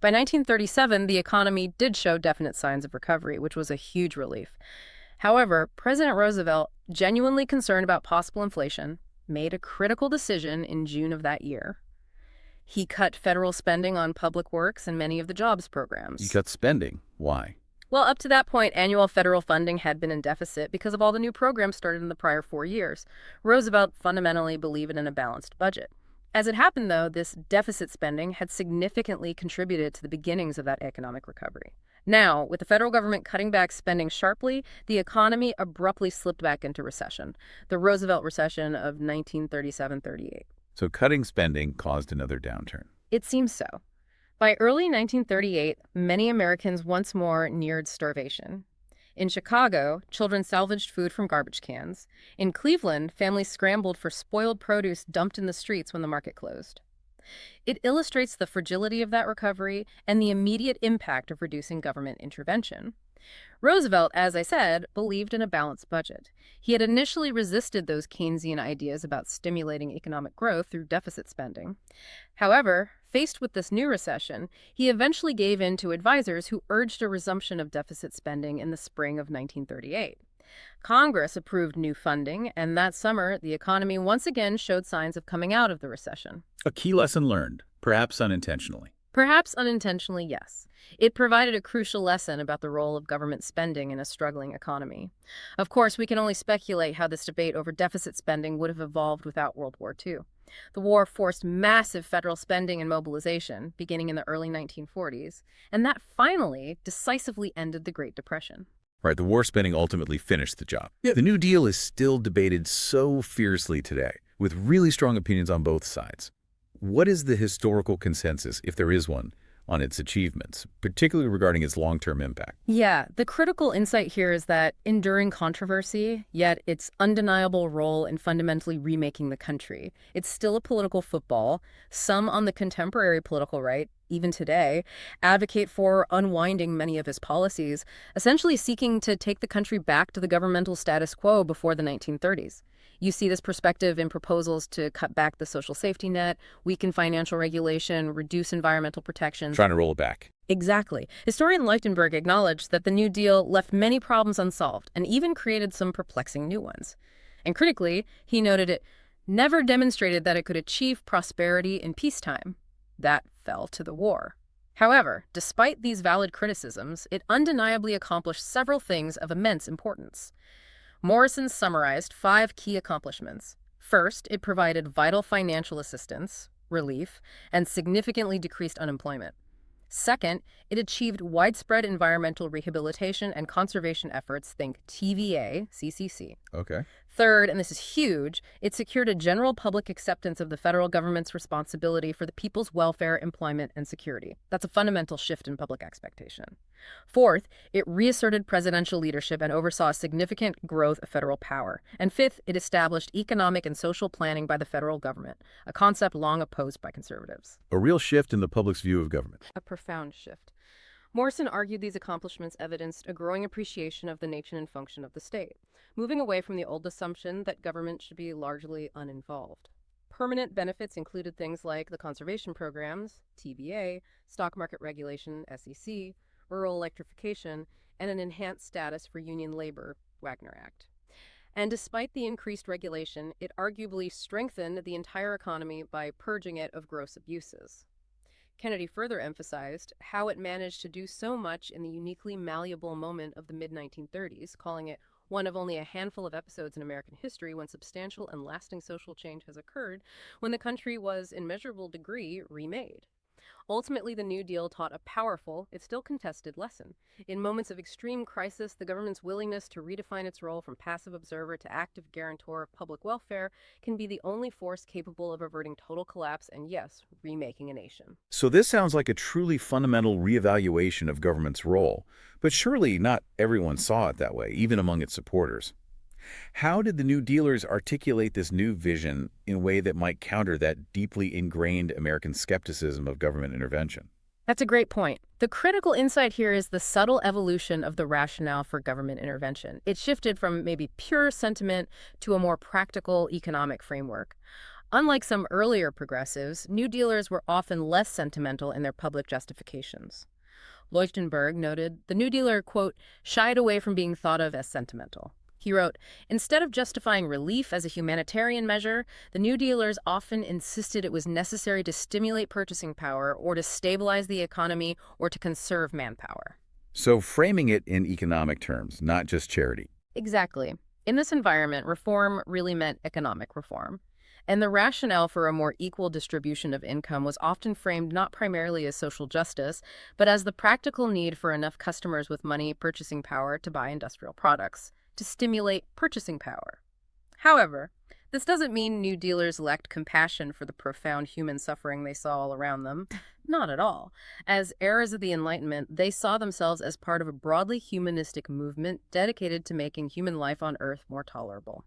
Speaker 2: By 1937, the economy did show definite signs of recovery, which was a huge relief. However, President Roosevelt, genuinely concerned about possible inflation, made a critical decision in June of that year. He cut federal spending on public works and many of the jobs programs.
Speaker 1: You cut spending. Why?
Speaker 2: Well, up to that point, annual federal funding had been in deficit because of all the new programs started in the prior 4 years. Roosevelt fundamentally believed in a balanced budget. As it happened, though, this deficit spending had significantly contributed to the beginnings of that economic recovery. Now, with the federal government cutting back spending sharply, the economy abruptly slipped back into recession, the Roosevelt recession of 1937-38.
Speaker 1: So cutting spending caused another downturn.
Speaker 2: It seems so. By early 1938, many Americans once more neared starvation. In Chicago, children salvaged food from garbage cans. In Cleveland, families scrambled for spoiled produce dumped in the streets when the market closed. It illustrates the fragility of that recovery and the immediate impact of reducing government intervention. Roosevelt, as I said, believed in a balanced budget. He had initially resisted those Keynesian ideas about stimulating economic growth through deficit spending. However, faced with this new recession, he eventually gave in to advisors who urged a resumption of deficit spending in the spring of 1938. Congress approved new funding, and that summer, the economy once again showed signs of coming out of the recession.
Speaker 1: A key lesson learned, perhaps unintentionally.
Speaker 2: Perhaps unintentionally, yes. It provided a crucial lesson about the role of government spending in a struggling economy. Of course, we can only speculate how this debate over deficit spending would have evolved without World War II. The war forced massive federal spending and mobilization, beginning in the early 1940s, and that finally decisively ended the Great Depression.
Speaker 1: Right, the war spending ultimately finished the job.
Speaker 3: Yeah.
Speaker 1: The New Deal is still debated so fiercely today, with really strong opinions on both sides. What is the historical consensus, if there is one, on its achievements, particularly regarding its long-term impact?
Speaker 2: Yeah, the critical insight here is that enduring controversy, yet its undeniable role in fundamentally remaking the country. It's still a political football. Some on the contemporary political right, even today, advocate for unwinding many of his policies, essentially seeking to take the country back to the governmental status quo before the 1930s. You see this perspective in proposals to cut back the social safety net, weaken financial regulation, reduce environmental protections.
Speaker 1: Trying to roll it back.
Speaker 2: Exactly. Historian Leuchtenberg acknowledged that the New Deal left many problems unsolved and even created some perplexing new ones. And critically, he noted it never demonstrated that it could achieve prosperity in peacetime. That fell to the war. However, despite these valid criticisms, it undeniably accomplished several things of immense importance. Morrison summarized 5 key accomplishments. First, it provided vital financial assistance, relief, and significantly decreased unemployment. Second, it achieved widespread environmental rehabilitation and conservation efforts, think TVA, CCC.
Speaker 1: Okay.
Speaker 2: Third, and this is huge, it secured a general public acceptance of the federal government's responsibility for the people's welfare, employment, and security. That's a fundamental shift in public expectation. Fourth, it reasserted presidential leadership and oversaw significant growth of federal power. And fifth, it established economic and social planning by the federal government, a concept long opposed by conservatives.
Speaker 1: A real shift in the public's view of government.
Speaker 2: A profound shift. Morrison argued these accomplishments evidenced a growing appreciation of the nature and function of the state, moving away from the old assumption that government should be largely uninvolved. Permanent benefits included things like the conservation programs, TVA, stock market regulation, SEC, rural electrification, and an enhanced status for union labor, Wagner Act. And despite the increased regulation, it arguably strengthened the entire economy by purging it of gross abuses. Kennedy further emphasized how it managed to do so much in the uniquely malleable moment of the mid-1930s, calling it one of only a handful of episodes in American history when substantial and lasting social change has occurred, when the country was, in measurable degree, remade. Ultimately, the New Deal taught a powerful, if still contested, lesson. In moments of extreme crisis, the government's willingness to redefine its role from passive observer to active guarantor of public welfare can be the only force capable of averting total collapse and, yes, remaking a nation.
Speaker 1: So this sounds like a truly fundamental reevaluation of government's role, but surely not everyone saw it that way, even among its supporters. How did the New Dealers articulate this new vision in a way that might counter that deeply ingrained American skepticism of government intervention?
Speaker 2: That's a great point. The critical insight here is the subtle evolution of the rationale for government intervention. It shifted from maybe pure sentiment to a more practical economic framework. Unlike some earlier progressives, New Dealers were often less sentimental in their public justifications. Leuchtenberg noted the New Dealer, quote, shied away from being thought of as sentimental. He wrote, instead of justifying relief as a humanitarian measure, the New Dealers often insisted it was necessary to stimulate purchasing power or to stabilize the economy or to conserve manpower.
Speaker 1: So framing it in economic terms, not just charity.
Speaker 2: Exactly. In this environment, reform really meant economic reform. And the rationale for a more equal distribution of income was often framed not primarily as social justice, but as the practical need for enough customers with money purchasing power to buy industrial products, to stimulate purchasing power. However, this doesn't mean New Dealers lacked compassion for the profound human suffering they saw all around them. Not at all. As heirs of the Enlightenment, they saw themselves as part of a broadly humanistic movement dedicated to making human life on Earth more tolerable.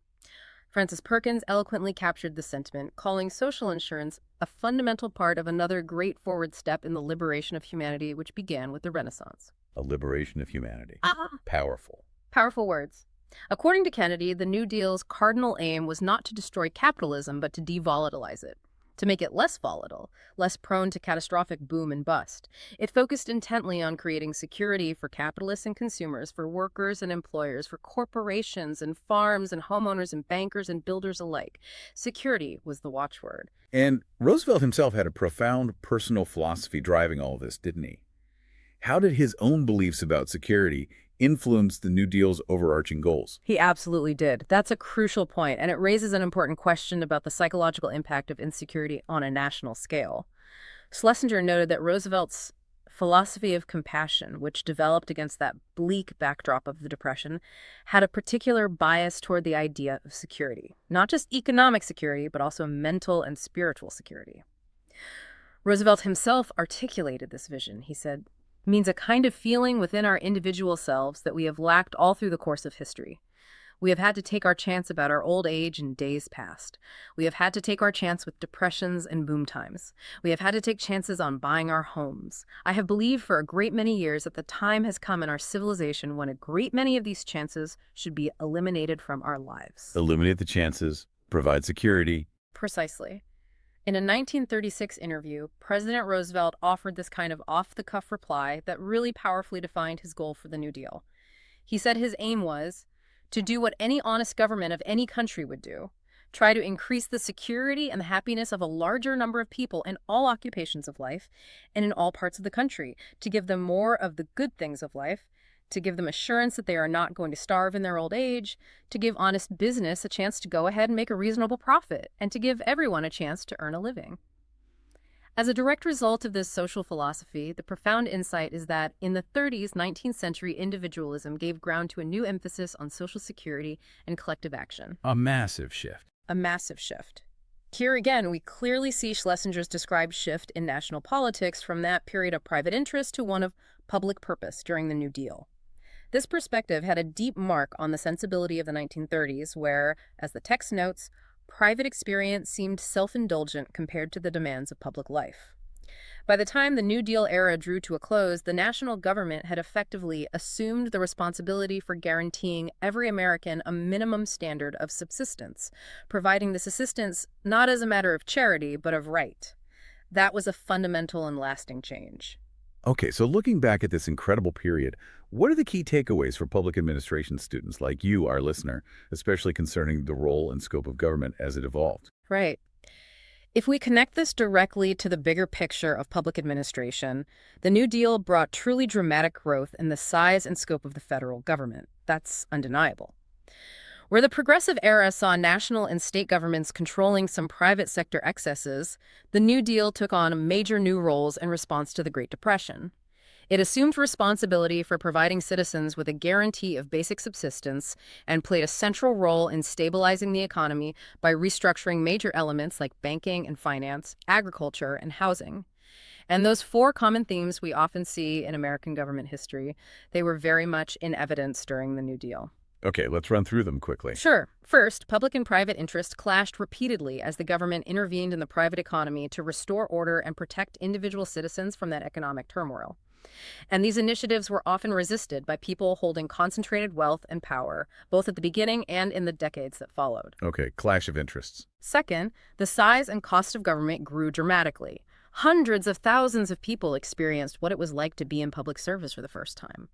Speaker 2: Francis Perkins eloquently captured the sentiment, calling social insurance a fundamental part of another great forward step in the liberation of humanity, which began with the Renaissance.
Speaker 1: A liberation of humanity. Powerful.
Speaker 2: Powerful words. According to Kennedy, the New Deal's cardinal aim was not to destroy capitalism, but to devolatilize it, to make it less volatile, less prone to catastrophic boom and bust. It focused intently on creating security for capitalists and consumers, for workers and employers, for corporations and farms and homeowners and bankers and builders alike. Security was the watchword.
Speaker 1: And Roosevelt himself had a profound personal philosophy driving all of this, didn't he? How did his own beliefs about security influence the New Deal's overarching goals?
Speaker 2: He absolutely did. That's a crucial point, and it raises an important question about the psychological impact of insecurity on a national scale. Schlesinger noted that Roosevelt's philosophy of compassion, which developed against that bleak backdrop of the Depression, had a particular bias toward the idea of security. Not just economic security, but also mental and spiritual security. Roosevelt himself articulated this vision. He said, "Means a kind of feeling within our individual selves that we have lacked all through the course of history. We have had to take our chance about our old age and days past. We have had to take our chance with depressions and boom times. We have had to take chances on buying our homes. I have believed for a great many years that the time has come in our civilization when a great many of these chances should be eliminated from our lives."
Speaker 1: Eliminate the chances, provide security.
Speaker 2: Precisely. In a 1936 interview, President Roosevelt offered this kind of off-the-cuff reply that really powerfully defined his goal for the New Deal. He said his aim was to do what any honest government of any country would do, try to increase the security and the happiness of a larger number of people in all occupations of life and in all parts of the country, to give them more of the good things of life, to give them assurance that they are not going to starve in their old age, to give honest business a chance to go ahead and make a reasonable profit, and to give everyone a chance to earn a living. As a direct result of this social philosophy, the profound insight is that in the 30s, 19th century individualism gave ground to a new emphasis on social security and collective action.
Speaker 1: A massive shift.
Speaker 2: A massive shift. Here again, we clearly see Schlesinger's described shift in national politics from that period of private interest to one of public purpose during the New Deal. This perspective had a deep mark on the sensibility of the 1930s where, as the text notes, private experience seemed self-indulgent compared to the demands of public life. By the time the New Deal era drew to a close, the national government had effectively assumed the responsibility for guaranteeing every American a minimum standard of subsistence, providing this assistance not as a matter of charity, but of right. That was a fundamental and lasting change.
Speaker 1: Okay, so looking back at this incredible period, what are the key takeaways for public administration students like you, our listener, especially concerning the role and scope of government as it evolved?
Speaker 2: Right. If we connect this directly to the bigger picture of public administration, the New Deal brought truly dramatic growth in the size and scope of the federal government. That's undeniable. Where the progressive era saw national and state governments controlling some private sector excesses, the New Deal took on major new roles in response to the Great Depression. It assumed responsibility for providing citizens with a guarantee of basic subsistence and played a central role in stabilizing the economy by restructuring major elements like banking and finance, agriculture, and housing. And those four common themes we often see in American government history, they were very much in evidence during the New Deal.
Speaker 1: Okay, let's run through them quickly.
Speaker 2: Sure. First, public and private interest clashed repeatedly as the government intervened in the private economy to restore order and protect individual citizens from that economic turmoil. And these initiatives were often resisted by people holding concentrated wealth and power, both at the beginning and in the decades that followed.
Speaker 1: Okay, clash of interests.
Speaker 2: Second, the size and cost of government grew dramatically. Hundreds of thousands of people experienced what it was like to be in public service for the first time.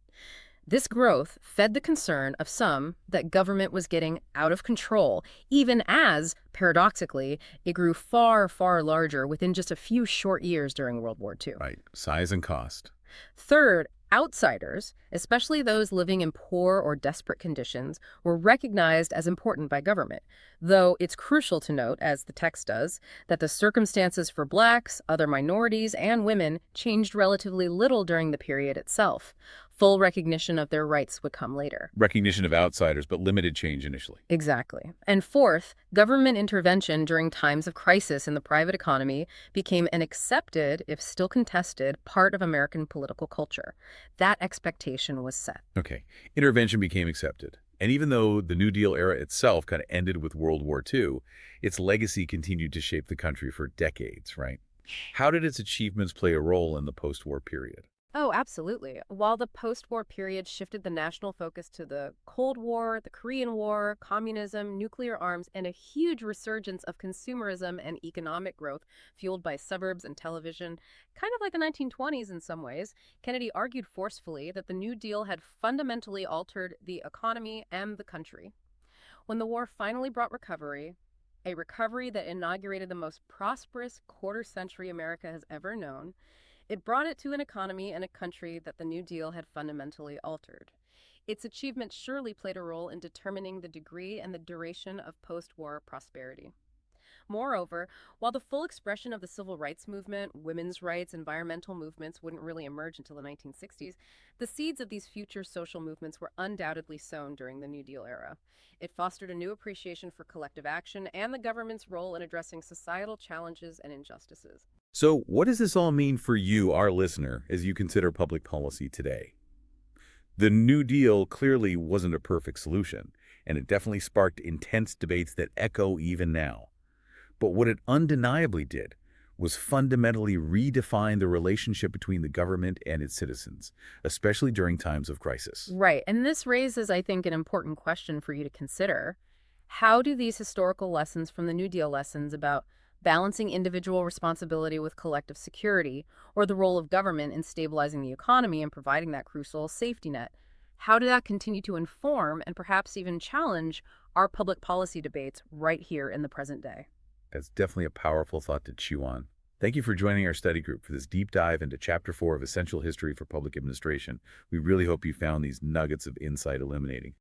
Speaker 2: This growth fed the concern of some that government was getting out of control, even as, paradoxically, it grew far, far larger within just a few short years during World War II.
Speaker 1: Right, size and cost.
Speaker 2: Third, outsiders, especially those living in poor or desperate conditions, were recognized as important by government, though it's crucial to note, as the text does, that the circumstances for blacks, other minorities, and women changed relatively little during the period itself. Full recognition of their rights would come later.
Speaker 1: Recognition of outsiders, but limited change initially.
Speaker 2: Exactly. And fourth, government intervention during times of crisis in the private economy became an accepted, if still contested, part of American political culture. That expectation was set.
Speaker 1: Okay, intervention became accepted. And even though the New Deal era itself kind of ended with World War II, its legacy continued to shape the country for decades, right? How did its achievements play a role in the post-war period?
Speaker 2: Oh, absolutely. While the post-war period shifted the national focus to the Cold War, the Korean War, communism, nuclear arms, and a huge resurgence of consumerism and economic growth fueled by suburbs and television, kind of like the 1920s in some ways, Kennedy argued forcefully that the New Deal had fundamentally altered the economy and the country. When the war finally brought recovery, a recovery that inaugurated the most prosperous quarter-century America has ever known, it brought it to an economy and a country that the New Deal had fundamentally altered. Its achievements surely played a role in determining the degree and the duration of post-war prosperity. Moreover, while the full expression of the civil rights movement, women's rights, environmental movements wouldn't really emerge until the 1960s, the seeds of these future social movements were undoubtedly sown during the New Deal era. It fostered a new appreciation for collective action and the government's role in addressing societal challenges and injustices.
Speaker 1: So what does this all mean for you, our listener, as you consider public policy today? The New Deal clearly wasn't a perfect solution, and it definitely sparked intense debates that echo even now. But what it undeniably did was fundamentally redefine the relationship between the government and its citizens, especially during times of crisis.
Speaker 2: Right. And this raises, I think, an important question for you to consider. How do these historical lessons from the New Deal lessons about balancing individual responsibility with collective security, or the role of government in stabilizing the economy and providing that crucial safety net, how did that continue to inform and perhaps even challenge our public policy debates right here in the present day?
Speaker 1: That's definitely a powerful thought to chew on. Thank you for joining our study group for this deep dive into Chapter 4 of Essential History for Public Administration. We really hope you found these nuggets of insight illuminating.